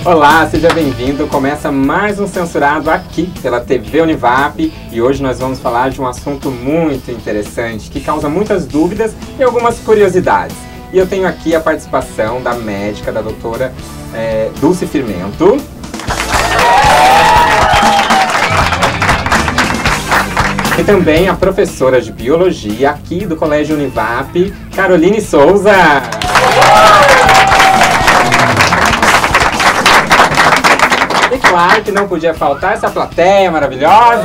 Olá, seja bem-vindo. Começa mais um Censurado aqui pela TV Univap e hoje nós vamos falar de um assunto muito interessante que causa muitas dúvidas e algumas curiosidades. E eu tenho aqui a participação da médica, da doutora Dulce Firmento. E também a professora de Biologia aqui do Colégio Univap, Caroline Souza. E claro que não podia faltar essa plateia maravilhosa.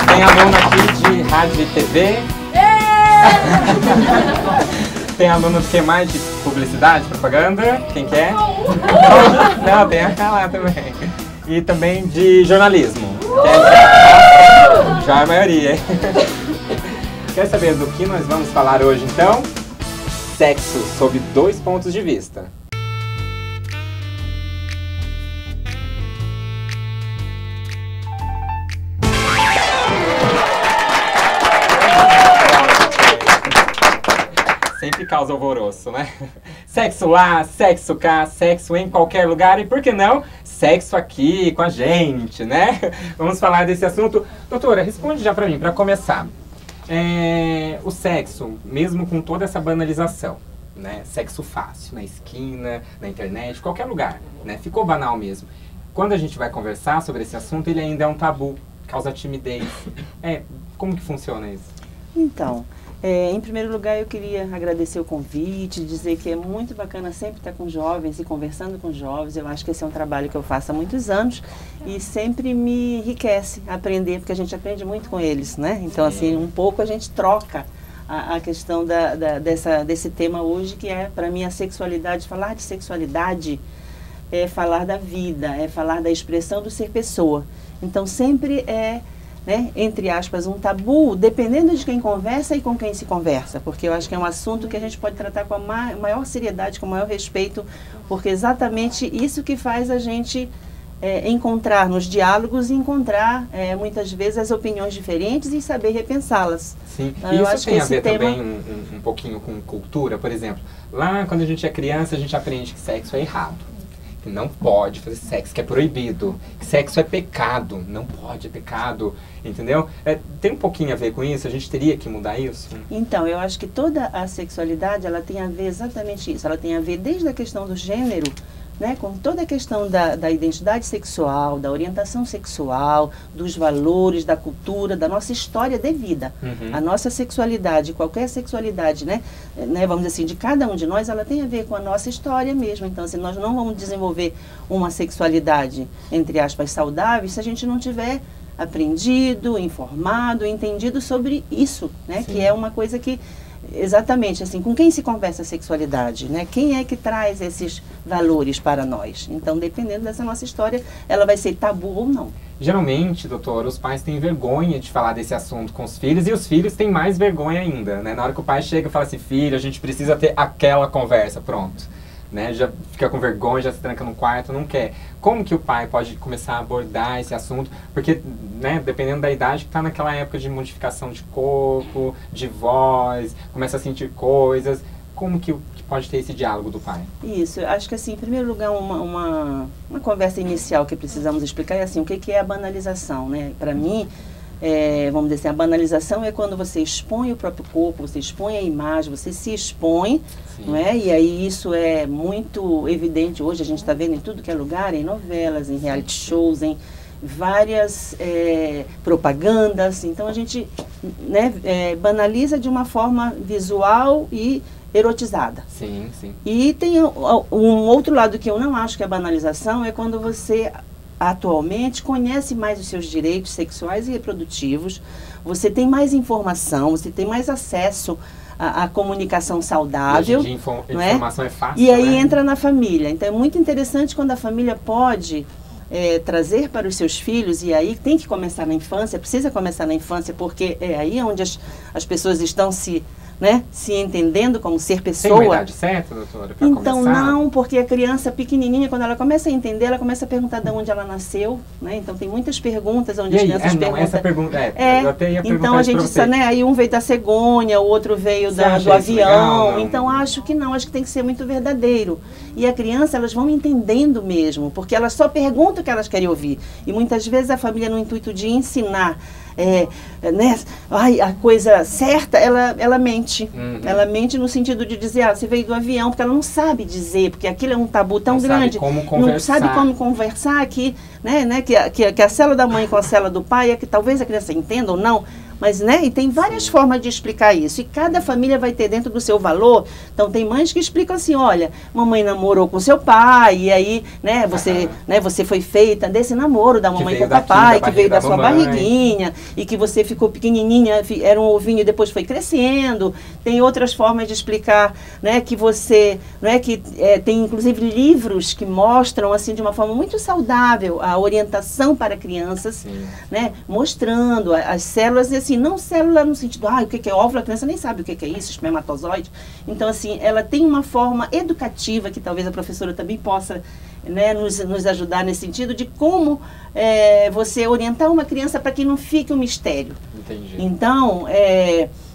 Tem aluno aqui de rádio e TV. Tem aluno que é mais de publicidade, propaganda. Quem quer? Não, tem a lá também. E também de jornalismo. Já é a maioria. Quer saber do que nós vamos falar hoje então? Sexo sob dois pontos de vista. Sempre causa alvoroço, né? Sexo lá, sexo cá, sexo em qualquer lugar e, por que não, sexo aqui com a gente, né? Vamos falar desse assunto. Doutora, responde já pra mim, pra começar. O sexo, mesmo com toda essa banalização, né? Sexo fácil, na esquina, na internet, qualquer lugar, né? Ficou banal mesmo. Quando a gente vai conversar sobre esse assunto, ele ainda é um tabu, causa timidez. Como que funciona isso? Então, em primeiro lugar eu queria agradecer o convite, dizer que é muito bacana sempre estar com jovens e conversando com jovens. Eu acho que esse é um trabalho que eu faço há muitos anos e sempre me enriquece aprender, porque a gente aprende muito com eles, né? Então, assim, um pouco a gente troca a questão desse tema hoje, que é, para mim, a sexualidade. Falar de sexualidade é falar da vida, é falar da expressão do ser pessoa. Então, sempre né, entre aspas, um tabu, dependendo de quem conversa e com quem se conversa, porque eu acho que é um assunto que a gente pode tratar com a maior seriedade, com o maior respeito, porque é exatamente isso que faz a gente encontrar nos diálogos e encontrar, muitas vezes, as opiniões diferentes e saber repensá-las. Sim, então, e isso tem a ver também um pouquinho com cultura, por exemplo. Lá, quando a gente é criança, a gente aprende que sexo é errado. Que não pode fazer sexo, que é proibido, que sexo é pecado, não pode, é pecado, entendeu? Tem um pouquinho a ver com isso, a gente teria que mudar isso? Então, eu acho que toda a sexualidade, ela tem a ver exatamente isso, ela tem a ver desde a questão do gênero, né, com toda a questão da identidade sexual, da orientação sexual, dos valores, da cultura, da nossa história de vida. A nossa sexualidade, qualquer sexualidade, né, vamos dizer assim, de cada um de nós, ela tem a ver com a nossa história mesmo. Então, assim, nós não vamos desenvolver uma sexualidade, entre aspas, saudável, se a gente não tiver aprendido, informado, entendido sobre isso, né, que é uma coisa que exatamente, assim, com quem se conversa a sexualidade, né? Quem é que traz esses valores para nós? Então, dependendo dessa nossa história, ela vai ser tabu ou não. Geralmente, doutor, os pais têm vergonha de falar desse assunto com os filhos e os filhos têm mais vergonha ainda, né? Na hora que o pai chega e fala assim, filho, a gente precisa ter aquela conversa, pronto. Né, já fica com vergonha, já se tranca no quarto, não quer. Como que o pai pode começar a abordar esse assunto? Porque, né, dependendo da idade, que está naquela época de modificação de corpo, de voz, começa a sentir coisas. Como que pode ter esse diálogo do pai? Isso, eu acho que assim, em primeiro lugar, uma conversa inicial que precisamos explicar é assim, o que é a banalização, né? Para mim, vamos dizer assim, a banalização é quando você expõe o próprio corpo, você expõe a imagem, você se expõe, não é? E aí isso é muito evidente hoje, a gente está vendo em tudo que é lugar, em novelas, em reality shows, em várias propagandas. Então a gente, né, banaliza de uma forma visual e erotizada. Sim, sim. E tem um outro lado que eu não acho que é banalização, é quando você atualmente conhece mais os seus direitos sexuais e reprodutivos, você tem mais informação, você tem mais acesso à comunicação saudável. Hoje em dia, informação é fácil, e aí, né? Entra na família. Então é muito interessante quando a família pode trazer para os seus filhos, e aí tem que começar na infância, precisa começar na infância, porque é aí onde as pessoas estão se né, se entendendo como ser pessoa. Tem uma idade certa, doutora, para então, começar? não, porque a criança pequenininha, quando ela começa a entender, ela começa a perguntar de onde ela nasceu, né? Então, tem muitas perguntas onde as crianças perguntam. Essa pergunta, eu até ia perguntar então, a gente sabe, né, aí um veio da cegonha, o outro veio do avião. Legal, então, acho que não, acho que tem que ser muito verdadeiro. E a criança, elas vão entendendo mesmo, porque elas só perguntam o que elas querem ouvir. E muitas vezes a família, no intuito de ensinar, né, a coisa certa, ela mente. Ela mente no sentido de dizer, você veio do avião, porque ela não sabe dizer, porque aquilo é um tabu tão grande. Não sabe como conversar, que a célula da mãe com a célula do pai, é que talvez a criança entenda ou não, mas, né, e tem várias formas de explicar isso. E cada família vai ter dentro do seu valor. Então, tem mães que explicam assim, olha, mamãe namorou com seu pai, e aí, né, você foi feita desse namoro da mamãe com o papai, que veio da sua barriguinha, e que você ficou pequenininha, era um ovinho e depois foi crescendo. Tem outras formas de explicar, né, que você, né, que tem inclusive livros que mostram, assim, de uma forma muito saudável, a orientação para crianças, né, mostrando as células, assim, não célula no sentido, o que é óvulo, a criança nem sabe o que é isso, espermatozoide. Então, assim, ela tem uma forma educativa, que talvez a professora também possa, né, nos ajudar nesse sentido, de como você orientar uma criança para que não fique um mistério. Entendi. Então,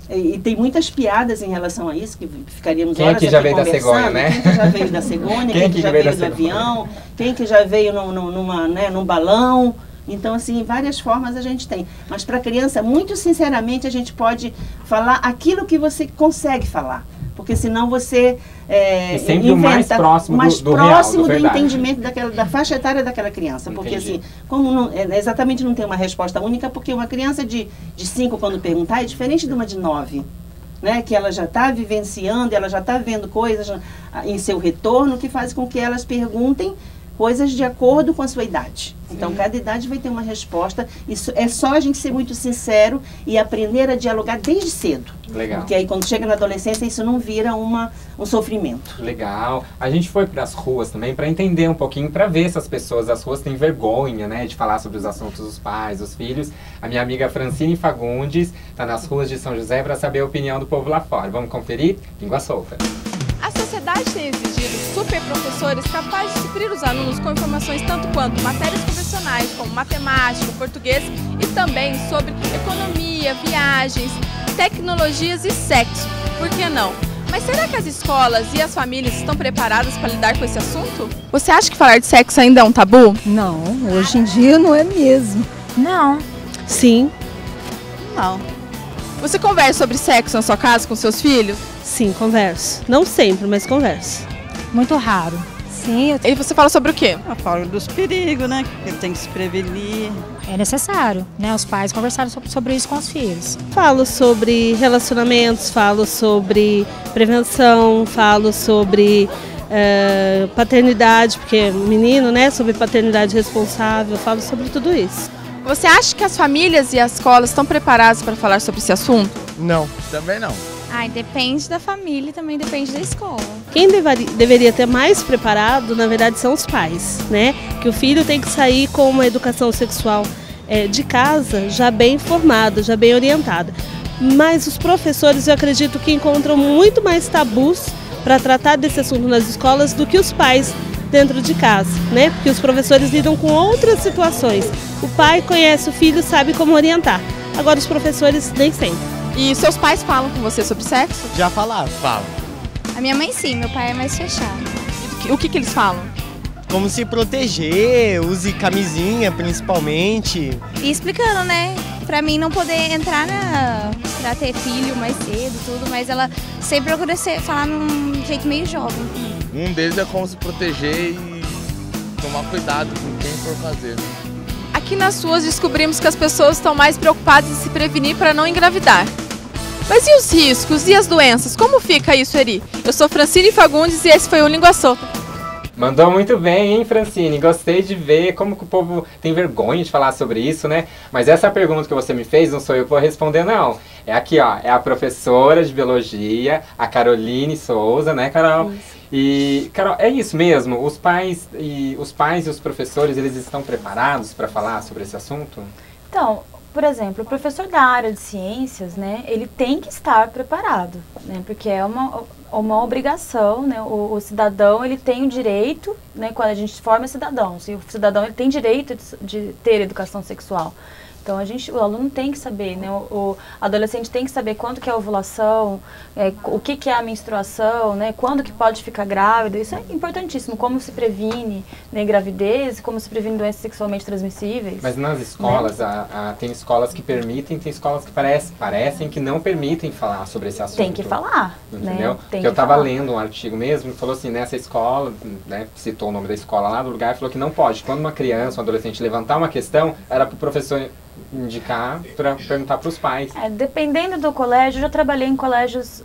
e tem muitas piadas em relação a isso, que ficaríamos horas aqui conversando. Quem que já veio da cegonha, né? Quem que já veio da cegonha, quem que já veio do avião, quem que já veio num balão. Então, assim, várias formas a gente tem. Mas para a criança, muito sinceramente, a gente pode falar aquilo que você consegue falar. Porque senão você sempre o mais próximo do real, do entendimento da faixa etária daquela criança. Entendi. Porque assim, como exatamente não tem uma resposta única, porque uma criança de 5, quando perguntar, é diferente de uma de 9. Né, que ela já está vivenciando, ela já está vendo coisas em seu retorno que faz com que elas perguntem coisas de acordo com a sua idade. Sim. Então, cada idade vai ter uma resposta. Isso é só a gente ser muito sincero e aprender a dialogar desde cedo. Legal. Porque aí, quando chega na adolescência, isso não vira um sofrimento. Legal. A gente foi para as ruas também para entender um pouquinho, para ver se as pessoas das ruas têm vergonha, né, de falar sobre os assuntos dos pais, dos filhos. A minha amiga Francine Fagundes está nas ruas de São José para saber a opinião do povo lá fora. Vamos conferir? Língua solta. A sociedade tem exigido super professores capazes de suprir os alunos com informações tanto quanto matérias convencionais, como matemática, português, e também sobre economia, viagens, tecnologias e sexo. Por que não? Mas será que as escolas e as famílias estão preparadas para lidar com esse assunto? Você acha que falar de sexo ainda é um tabu? Não, hoje em dia não é mesmo. Não. Sim. Não. Você conversa sobre sexo na sua casa com seus filhos? Sim, converso. Não sempre, mas converso. Muito raro. Sim. E você fala sobre o quê? Eu falo dos perigos, né? Que ele tem que se prevenir. É necessário, né? Os pais conversarem sobre isso com os filhos. Falo sobre relacionamentos, falo sobre prevenção, falo sobre paternidade, porque menino, né? Sobre paternidade responsável, falo sobre tudo isso. Você acha que as famílias e as escolas estão preparadas para falar sobre esse assunto? Não, também não. Depende da família e também depende da escola. Quem deveria ter mais preparado, na verdade, são os pais, né? Que o filho tem que sair com uma educação sexual de casa já bem formada, já bem orientada. Mas os professores, eu acredito que encontram muito mais tabus para tratar desse assunto nas escolas do que os pais dentro de casa, né? Porque os professores lidam com outras situações. O pai conhece o filho, sabe como orientar. Agora os professores nem sempre. E seus pais falam com você sobre sexo? Já falaram, falam. A minha mãe sim, meu pai é mais fechado. O que eles falam? Como se proteger, use camisinha principalmente. E explicando, né? Pra mim não poder entrar pra ter filho mais cedo, tudo, mas ela sempre procura falar num jeito meio jovem. Um deles é como se proteger e tomar cuidado com quem for fazer. Aqui nas ruas descobrimos que as pessoas estão mais preocupadas em se prevenir para não engravidar. Mas e os riscos e as doenças? Como fica isso, Eri? Eu sou Francine Fagundes e esse foi o Língua Solta. Mandou muito bem, hein, Francine? Gostei de ver como que o povo tem vergonha de falar sobre isso, né? Mas essa pergunta que você me fez, não sou eu que vou responder, não. É aqui, ó, é a professora de biologia, a Caroline Souza, né, Carol? Isso. E, Carol, é isso mesmo? Os pais e os professores, eles estão preparados para falar sobre esse assunto? Então, por exemplo, o professor da área de ciências, né, ele tem que estar preparado, né, porque é uma obrigação, né, o cidadão, ele tem o direito, né, quando a gente forma cidadãos, e o cidadão ele tem direito de ter educação sexual. Então, o aluno tem que saber, né, o adolescente tem que saber quanto que é a ovulação, o que é a menstruação, né, quando que pode ficar grávida, isso é importantíssimo, como se previne, né, gravidez, como se previne doenças sexualmente transmissíveis. Mas nas escolas, tem escolas que permitem, tem escolas que parecem que não permitem falar sobre esse assunto. Tem que falar, entendeu? Né? Porque eu estava lendo um artigo mesmo, que falou assim, nessa escola, né, citou o nome da escola lá do lugar, falou que não pode. Quando uma criança, um adolescente levantar uma questão, era para o professor indicar para perguntar para os pais. Dependendo do colégio, eu já trabalhei em colégios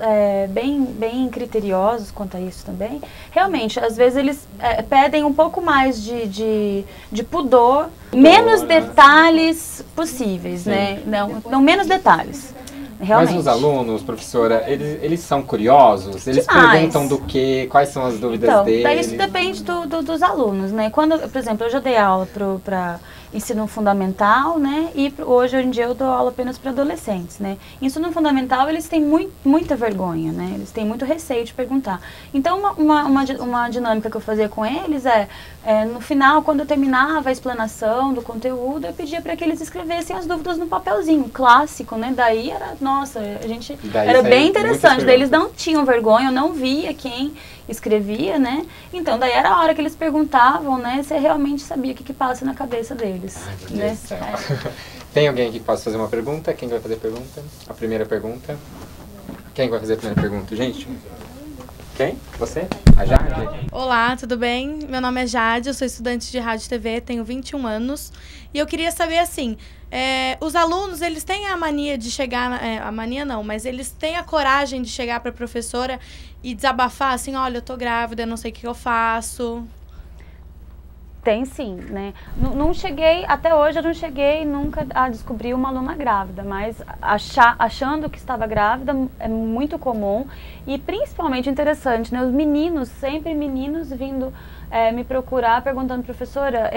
bem criteriosos quanto a isso também. Realmente, às vezes eles pedem um pouco mais de pudor, menos detalhes possíveis, sim, né? Não menos detalhes. Realmente. Mas os alunos, professora, eles são curiosos? Eles perguntam do quê? Quais são as dúvidas deles? Daí isso depende dos alunos, né? Quando, por exemplo, eu já dei aula para ensino fundamental, né? E hoje em dia eu dou aula apenas para adolescentes, né? Ensino fundamental, eles têm muita vergonha, né? Eles têm muito receio de perguntar. Então, uma dinâmica que eu fazia com eles no final, quando eu terminava a explanação do conteúdo, eu pedia para que eles escrevessem as dúvidas no papelzinho, clássico, né? Daí era bem interessante. Daí eles não tinham vergonha, eu não via quem escrevia, né? Então, daí era a hora que eles perguntavam, né? Você realmente sabia o que passa na cabeça deles. Ai, meu Deus do céu. Tem alguém aqui que possa fazer uma pergunta? Quem vai fazer a pergunta? A primeira pergunta. Quem vai fazer a primeira pergunta, gente? Quem? Você? A Jade? Olá, tudo bem? Meu nome é Jade, eu sou estudante de rádio e TV, tenho 21 anos. E eu queria saber, assim, os alunos, eles têm a mania de chegar... a mania não, mas eles têm a coragem de chegar para a professora e desabafar, assim, olha, eu tô grávida, eu não sei o que eu faço. Tem sim, né? Não cheguei, até hoje eu não cheguei nunca a descobrir uma aluna grávida, mas achando que estava grávida é muito comum e principalmente interessante, né? Os meninos, sempre meninos vindo me procurar perguntando, professora,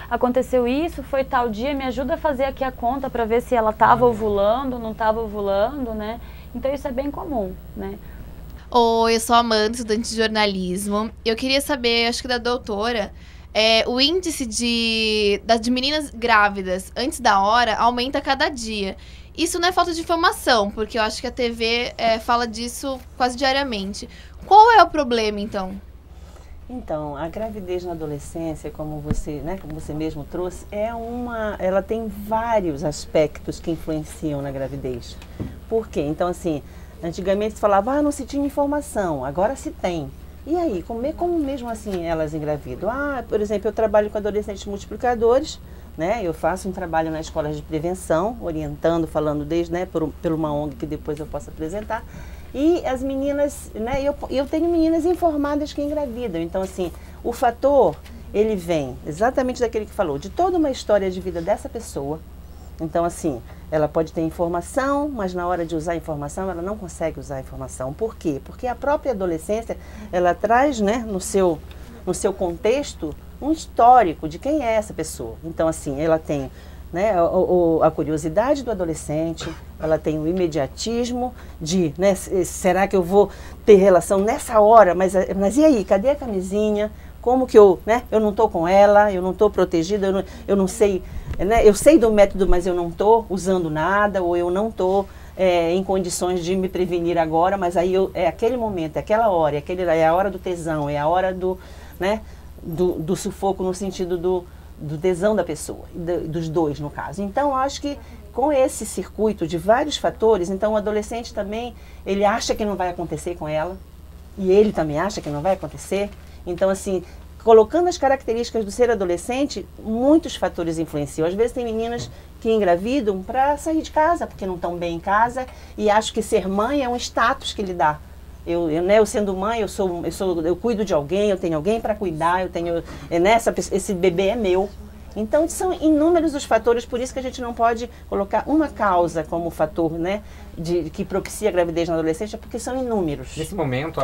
aconteceu isso, foi tal dia, me ajuda a fazer aqui a conta para ver se ela estava ovulando, não estava ovulando, né? Então isso é bem comum, né? Oi, eu sou a Amanda, estudante de jornalismo. Eu queria saber, acho que da doutora... o índice de meninas grávidas antes da hora aumenta a cada dia. Isso não é falta de informação, porque eu acho que a TV fala disso quase diariamente. Qual é o problema, então? Então, a gravidez na adolescência, como você mesmo trouxe, ela tem vários aspectos que influenciam na gravidez. Por quê? Então, assim, antigamente se falava, não se tinha informação, agora se tem. E aí, como mesmo assim elas engravidam? Por exemplo, eu trabalho com adolescentes multiplicadores, né? Eu faço um trabalho nas escolas de prevenção, orientando, falando desde, né, por uma ONG que depois eu posso apresentar. E as meninas, né, eu tenho meninas informadas que engravidam. Então, assim, o fator, ele vem exatamente daquele que falou, de toda uma história de vida dessa pessoa. Então, assim, ela pode ter informação, mas na hora de usar a informação, ela não consegue usar a informação. Por quê? Porque a própria adolescência, ela traz, né, no seu contexto, um histórico de quem é essa pessoa. Então, assim, ela tem, né, a curiosidade do adolescente, ela tem o imediatismo de, né, será que eu vou ter relação nessa hora? Mas e aí, cadê a camisinha? Como que eu não estou com ela, eu não estou protegida, eu não sei, né, eu sei do método, mas eu não estou usando nada, ou eu não estou em condições de me prevenir agora, mas aí é aquele momento, é aquela hora, é a hora do tesão, é a hora do sufoco no sentido do tesão da pessoa, dos dois no caso. Então, eu acho que com esse circuito de vários fatores, então o adolescente também, ele acha que não vai acontecer com ela, e ele também acha que não vai acontecer. Então, assim, colocando as características do ser adolescente, muitos fatores influenciam. Às vezes tem meninas que engravidam para sair de casa, porque não estão bem em casa, e acho que ser mãe é um status que lhe dá. Eu sendo mãe, eu cuido de alguém, eu tenho alguém para cuidar, esse bebê é meu. Então, são inúmeros os fatores, por isso que a gente não pode colocar uma causa como fator, né, que propicia a gravidez na adolescência, porque são inúmeros. Nesse momento,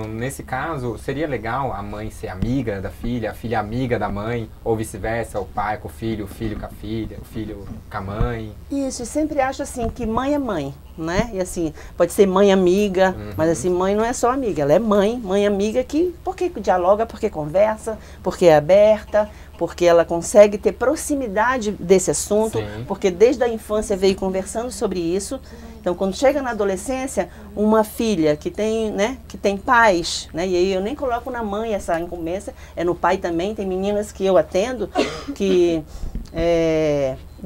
nesse caso, seria legal a mãe ser amiga da filha, a filha amiga da mãe, ou vice-versa, o pai com o filho com a filha, o filho com a mãe? Isso, eu sempre acho assim, que mãe é mãe, né? E assim, pode ser mãe amiga, mas assim, mãe não é só amiga, ela é mãe amiga porque dialoga, porque conversa, porque é aberta, porque ela consegue ter proximidade desse assunto, Sim. porque desde a infância veio conversando sobre isso. Então, quando chega na adolescência, uma filha que tem, né, que tem pais, né, e aí eu nem coloco na mãe essa incumbência, é no pai também. Tem meninas que eu atendo que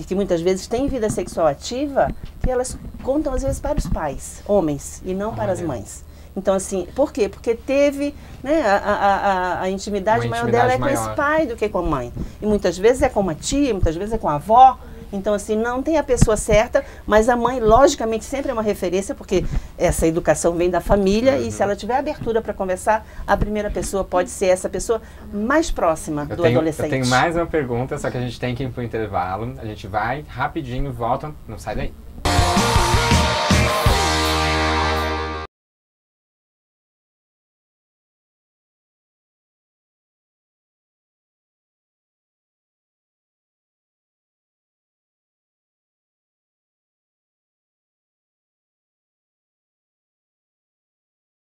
muitas vezes têm vida sexual ativa, que elas contam às vezes para os pais, homens, e não para as mães. Então, assim, por quê? Porque teve, né, a intimidade maior dela é com esse pai do que com a mãe. E muitas vezes é com uma tia, muitas vezes é com a avó. Então, assim, não tem a pessoa certa, mas a mãe, logicamente, sempre é uma referência, porque essa educação vem da família, e se ela tiver abertura para conversar, a primeira pessoa pode ser essa pessoa mais próxima do adolescente. Eu tenho mais uma pergunta, só que a gente tem que ir para o intervalo. A gente vai rapidinho, volta, não sai daí.